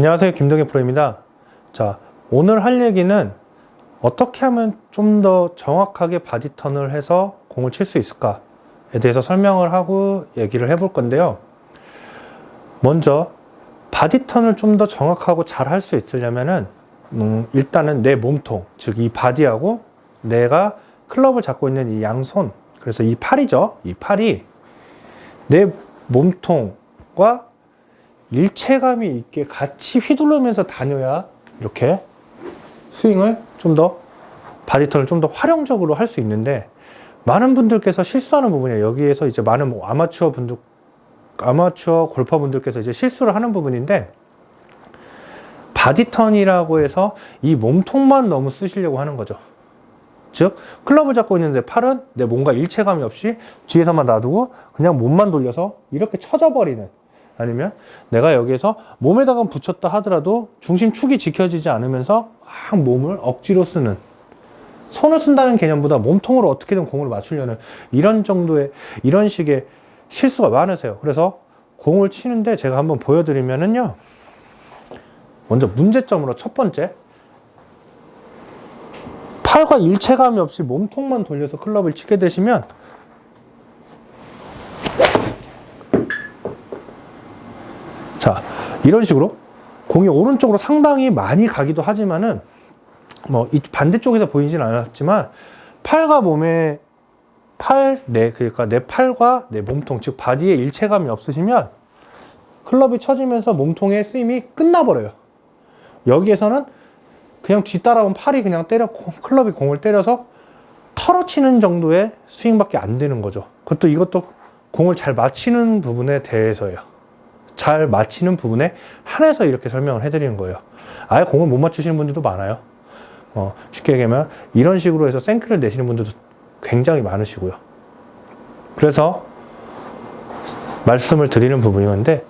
안녕하세요, 김동현 프로입니다. 자, 오늘 할 얘기는 어떻게 하면 좀 더 정확하게 바디턴을 해서 공을 칠 수 있을까에 대해서 설명을 하고 얘기를 해볼 건데요. 먼저 바디턴을 좀 더 정확하고 잘 할 수 있으려면은 일단은 내 몸통, 즉 이 바디하고 내가 클럽을 잡고 있는 이 양손, 그래서 이 팔이죠. 이 팔이 내 몸통과 일체감이 있게 같이 휘두르면서 다녀야 이렇게 스윙을 좀 더 바디턴을 좀 더 활용적으로 할 수 있는데, 많은 분들께서 실수하는 부분이에요. 여기에서 이제 많은 아마추어 골퍼분들께서 이제 실수를 하는 부분인데, 바디턴이라고 해서 이 몸통만 너무 쓰시려고 하는 거죠. 즉 클럽을 잡고 있는데 팔은 내 몸과 일체감이 없이 뒤에서만 놔두고 그냥 몸만 돌려서 이렇게 쳐져 버리는, 아니면 내가 여기에서 몸에다가 붙였다 하더라도 중심축이 지켜지지 않으면서 막 몸을 억지로 쓰는, 손을 쓴다는 개념보다 몸통으로 어떻게든 공을 맞추려는 이런 식의 실수가 많으세요. 그래서 공을 치는데 제가 한번 보여드리면은요, 먼저 문제점으로 첫 번째, 팔과 일체감이 없이 몸통만 돌려서 클럽을 치게 되시면 자, 이런 식으로 공이 오른쪽으로 상당히 많이 가기도 하지만은 이 반대쪽에서 보이진 않았지만 팔과 몸의 그러니까 내 팔과 내 몸통, 즉 바디에 일체감이 없으시면 클럽이 쳐지면서 몸통의 쓰임이 끝나버려요. 여기에서는 그냥 뒤따라온 팔이 그냥 클럽이 공을 때려서 털어치는 정도의 스윙밖에 안 되는 거죠. 이것도 공을 잘 맞히는 부분에 대해서예요. 잘 맞히는 부분에 한해서 이렇게 설명을 해드리는 거예요. 아예 공을 못 맞추시는 분들도 많아요. 쉽게 얘기하면 이런 식으로 해서 생크를 내시는 분들도 굉장히 많으시고요. 그래서 말씀을 드리는 부분이건데,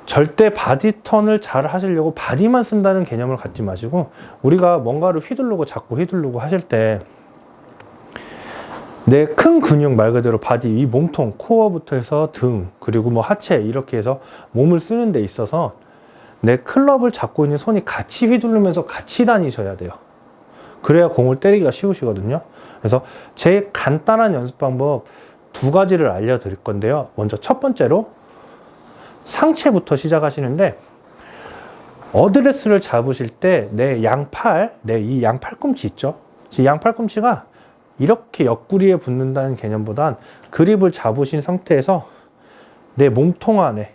절대 바디턴을 잘 하시려고 바디만 쓴다는 개념을 갖지 마시고, 우리가 뭔가를 자꾸 휘두르고 하실 때 내 큰 근육, 말 그대로 바디, 이 몸통, 코어부터 해서 등, 그리고 하체, 이렇게 해서 몸을 쓰는 데 있어서 내 클럽을 잡고 있는 손이 같이 휘두르면서 같이 다니셔야 돼요. 그래야 공을 때리기가 쉬우시거든요. 그래서 제일 간단한 연습 방법 두 가지를 알려드릴 건데요. 먼저 첫 번째로 상체부터 시작하시는데, 어드레스를 잡으실 때 내 양팔, 이 양팔꿈치 있죠? 이 양팔꿈치가 이렇게 옆구리에 붙는다는 개념보단 그립을 잡으신 상태에서 내 몸통 안에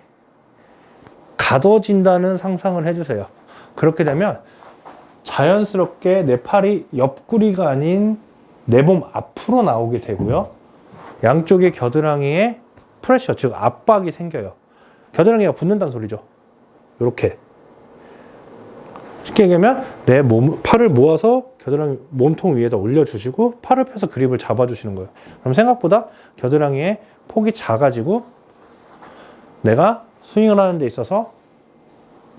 가둬진다는 상상을 해주세요. 그렇게 되면 자연스럽게 내 팔이 옆구리가 아닌 내 몸 앞으로 나오게 되고요. 양쪽의 겨드랑이에 프레셔, 즉 압박이 생겨요. 겨드랑이가 붙는다는 소리죠. 이렇게. 쉽게 얘기하면 내 팔을 모아서 겨드랑이 몸통 위에다 올려주시고 팔을 펴서 그립을 잡아주시는 거예요. 그럼 생각보다 겨드랑이의 폭이 작아지고 내가 스윙을 하는 데 있어서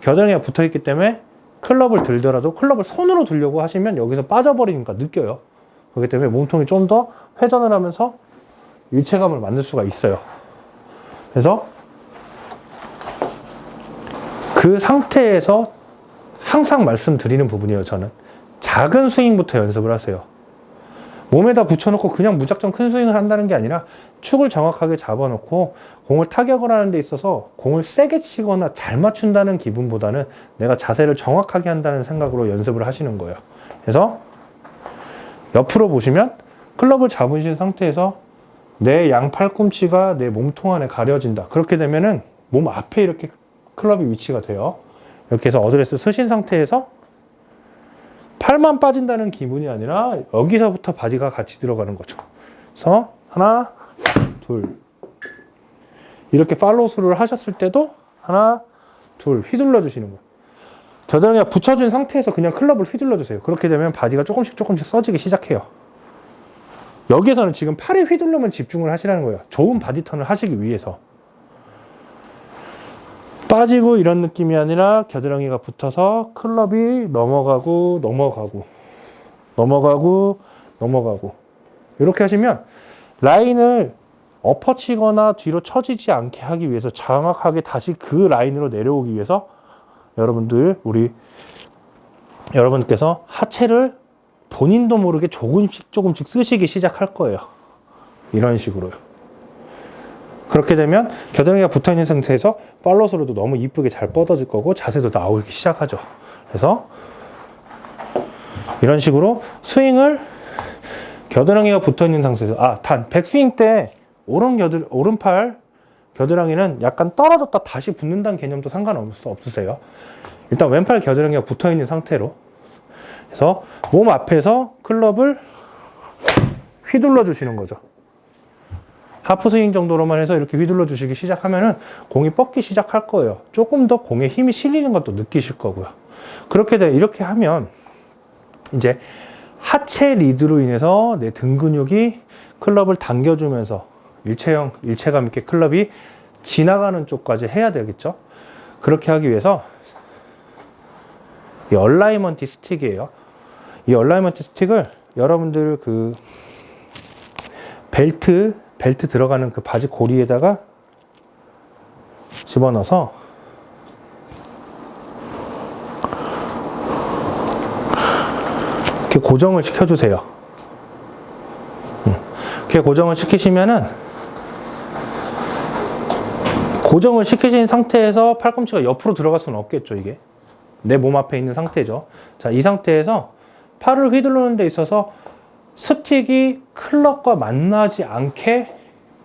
겨드랑이가 붙어있기 때문에 클럽을 들더라도 클럽을 손으로 들려고 하시면 여기서 빠져버리니까 느껴요. 그렇기 때문에 몸통이 좀 더 회전을 하면서 일체감을 만들 수가 있어요. 그래서 그 상태에서 항상 말씀드리는 부분이에요. 저는 작은 스윙부터 연습을 하세요. 몸에다 붙여놓고 그냥 무작정 큰 스윙을 한다는 게 아니라 축을 정확하게 잡아놓고 공을 타격을 하는 데 있어서 공을 세게 치거나 잘 맞춘다는 기분보다는 내가 자세를 정확하게 한다는 생각으로 연습을 하시는 거예요. 그래서 옆으로 보시면 클럽을 잡으신 상태에서 내 양팔꿈치가 내 몸통 안에 가려진다. 그렇게 되면은 몸 앞에 이렇게 클럽이 위치가 돼요. 이렇게 해서 어드레스 쓰신 상태에서 팔만 빠진다는 기분이 아니라 여기서부터 바디가 같이 들어가는 거죠. 그래서 하나, 둘. 이렇게 팔로우스루를 하셨을 때도 하나, 둘 휘둘러 주시는 거예요. 겨드랑이가 붙여준 상태에서 그냥 클럽을 휘둘러 주세요. 그렇게 되면 바디가 조금씩 써지기 시작해요. 여기에서는 지금 팔에 휘둘러만 집중을 하시라는 거예요. 좋은 바디턴을 하시기 위해서. 빠지고 이런 느낌이 아니라 겨드랑이가 붙어서 클럽이 넘어가고 이렇게 하시면 라인을 엎어치거나 뒤로 처지지 않게 하기 위해서, 정확하게 다시 그 라인으로 내려오기 위해서 여러분들께서 하체를 본인도 모르게 조금씩 쓰시기 시작할 거예요. 이런 식으로요. 그렇게 되면 겨드랑이가 붙어있는 상태에서 팔로스로도 너무 이쁘게 잘 뻗어질 거고 자세도 나오기 시작하죠. 그래서 이런 식으로 스윙을 겨드랑이가 붙어있는 상태에서 백스윙 때 오른팔 겨드랑이는 약간 떨어졌다 다시 붙는다는 개념도 상관없으세요. 일단 왼팔 겨드랑이가 붙어있는 상태로 그래서 몸 앞에서 클럽을 휘둘러 주시는 거죠. 하프 스윙 정도로만 해서 이렇게 휘둘러 주시기 시작하면은 공이 뻗기 시작할 거예요. 조금 더 공에 힘이 실리는 것도 느끼실 거고요. 이렇게 하면 이제 하체 리드로 인해서 내 등 근육이 클럽을 당겨주면서 일체감 있게 클럽이 지나가는 쪽까지 해야 되겠죠. 그렇게 하기 위해서 이 얼라이먼트 스틱이에요. 이 얼라이먼트 스틱을 여러분들 그 벨트 들어가는 그 바지 고리에다가 집어넣어서 이렇게 고정을 시켜주세요. 이렇게 고정을 시키시면은 고정을 시키신 상태에서 팔꿈치가 옆으로 들어갈 수는 없겠죠. 이게 내 몸 앞에 있는 상태죠. 자, 이 상태에서 팔을 휘두르는 데 있어서 스틱이 클럽과 만나지 않게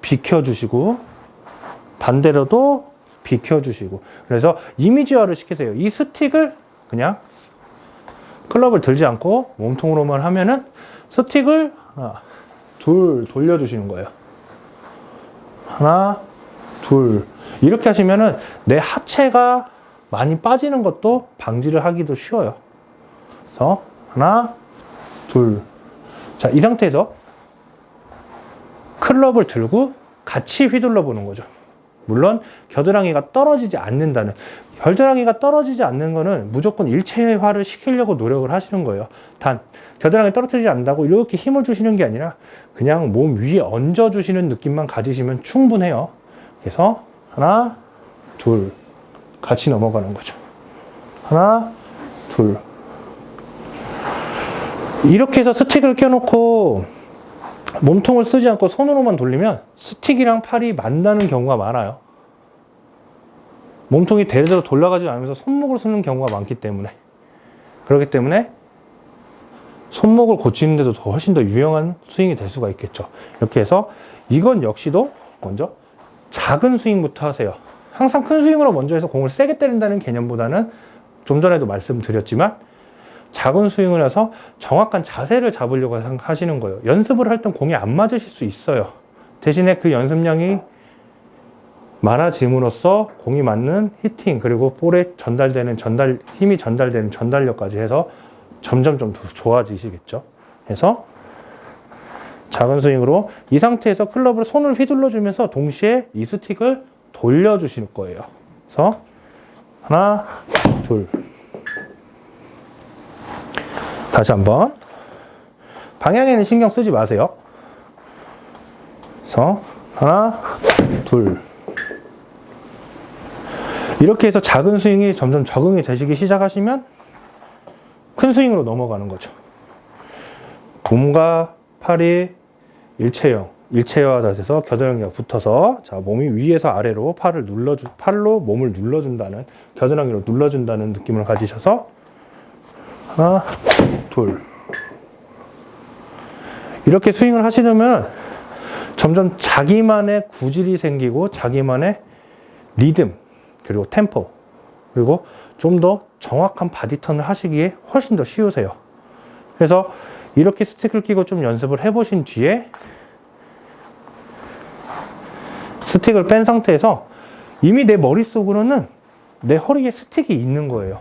비켜주시고 반대로도 비켜주시고 그래서 이미지화를 시키세요. 이 스틱을 그냥 클럽을 들지 않고 몸통으로만 하면은 스틱을 하나, 둘 돌려주시는 거예요. 하나, 둘. 이렇게 하시면은 내 하체가 많이 빠지는 것도 방지를 하기도 쉬워요. 그래서 하나, 둘. 자, 이 상태에서 클럽을 들고 같이 휘둘러 보는 거죠. 물론 겨드랑이가 떨어지지 않는다는, 겨드랑이가 떨어지지 않는 거는 무조건 일체화를 시키려고 노력을 하시는 거예요. 단 겨드랑이 떨어뜨리지 않는다고 이렇게 힘을 주시는 게 아니라 그냥 몸 위에 얹어 주시는 느낌만 가지시면 충분해요. 그래서 하나, 둘 같이 넘어가는 거죠. 하나, 둘. 이렇게 해서 스틱을 껴놓고 몸통을 쓰지 않고 손으로만 돌리면 스틱이랑 팔이 만나는 경우가 많아요. 몸통이 대대로 돌아가지 않으면서 손목을 쓰는 경우가 많기 때문에, 그렇기 때문에 손목을 고치는 데도 훨씬 더 유용한 스윙이 될 수가 있겠죠. 이렇게 해서 이건 역시도 먼저 작은 스윙부터 하세요. 항상 큰 스윙으로 먼저 해서 공을 세게 때린다는 개념보다는 좀 전에도 말씀드렸지만 작은 스윙을 해서 정확한 자세를 잡으려고 하시는 거예요. 연습을 할 땐 공이 안 맞으실 수 있어요. 대신에 그 연습량이 많아짐으로써 공이 맞는 히팅, 그리고 볼에 힘이 전달되는 전달력까지 해서 점점 더 좋아지시겠죠. 그래서 작은 스윙으로 이 상태에서 클럽을 손을 휘둘러 주면서 동시에 이 스틱을 돌려주실 거예요. 그래서 하나, 둘. 다시 한번. 방향에는 신경 쓰지 마세요. 그래서 하나, 둘. 이렇게 해서 작은 스윙이 점점 적응이 되시기 시작하시면 큰 스윙으로 넘어가는 거죠. 몸과 팔이 일체화가 돼서 겨드랑이가 붙어서, 자, 몸이 위에서 아래로 팔로 몸을 눌러준다는, 겨드랑이로 눌러준다는 느낌을 가지셔서 하나, 둘. 이렇게 스윙을 하시려면 점점 자기만의 구질이 생기고 자기만의 리듬, 그리고 템포, 그리고 좀 더 정확한 바디턴을 하시기에 훨씬 더 쉬우세요. 그래서 이렇게 스틱을 끼고 좀 연습을 해보신 뒤에 스틱을 뺀 상태에서 이미 내 머릿속으로는 내 허리에 스틱이 있는 거예요.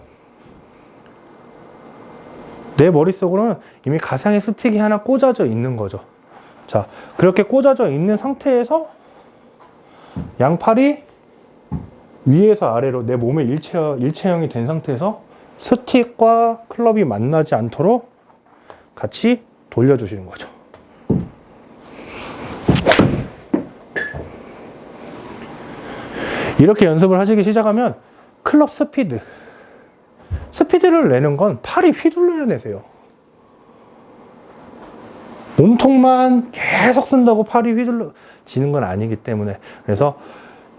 내 머릿속으로는 이미 가상의 스틱이 하나 꽂아져 있는 거죠. 자, 그렇게 꽂아져 있는 상태에서 양팔이 위에서 아래로 내 몸의 일체형이 된 상태에서 스틱과 클럽이 만나지 않도록 같이 돌려주시는 거죠. 이렇게 연습을 하시기 시작하면 클럽 스피드, 스피드를 내는 건 팔이 휘둘러야 내세요. 몸통만 계속 쓴다고 팔이 휘둘러지는 건 아니기 때문에. 그래서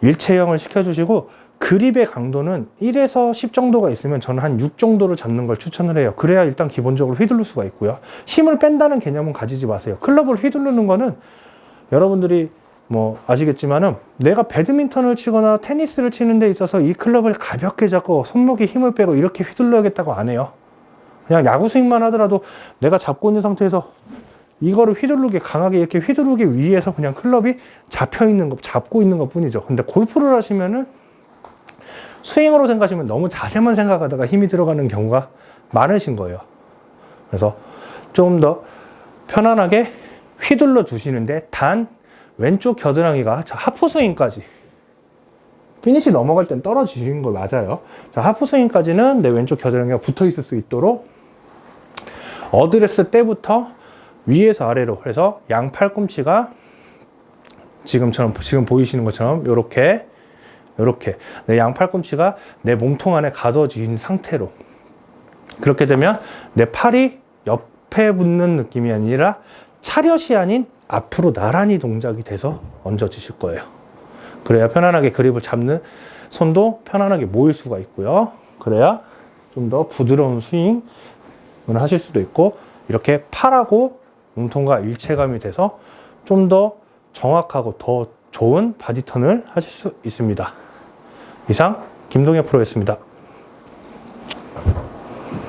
일체형을 시켜주시고, 그립의 강도는 1에서 10 정도가 있으면 저는 한 6 정도를 잡는 걸 추천을 해요. 그래야 일단 기본적으로 휘둘릴 수가 있고요. 힘을 뺀다는 개념은 가지지 마세요. 클럽을 휘두르는 거는 여러분들이 뭐 아시겠지만은, 내가 배드민턴을 치거나 테니스를 치는 데 있어서 이 클럽을 가볍게 잡고 손목에 힘을 빼고 이렇게 휘둘러야겠다고 안 해요. 그냥 야구 스윙만 하더라도 내가 잡고 있는 상태에서 이거를 휘두르게, 강하게 이렇게 휘두르기 위해서 그냥 클럽이 잡혀 있는 것, 잡고 있는 것 뿐이죠. 근데 골프를 하시면은 스윙으로 생각하시면 너무 자세만 생각하다가 힘이 들어가는 경우가 많으신 거예요. 그래서 좀 더 편안하게 휘둘러 주시는데, 단 왼쪽 겨드랑이가 자, 하프 스윙까지, 피니시 넘어갈 땐 떨어지는 거 맞아요. 자, 하프 스윙까지는 내 왼쪽 겨드랑이가 붙어 있을 수 있도록 어드레스 때부터 위에서 아래로 해서 양 팔꿈치가 지금 보이시는 것처럼 요렇게 내 양 팔꿈치가 내 몸통 안에 가둬진 상태로, 그렇게 되면 내 팔이 옆에 붙는 느낌이 아니라 차렷이 아닌 앞으로 나란히 동작이 돼서 얹어지실 거예요. 그래야 편안하게 그립을 잡는 손도 편안하게 모일 수가 있고요. 그래야 좀 더 부드러운 스윙을 하실 수도 있고, 이렇게 팔하고 몸통과 일체감이 돼서 좀 더 정확하고 더 좋은 바디턴을 하실 수 있습니다. 이상 김동엽 프로였습니다.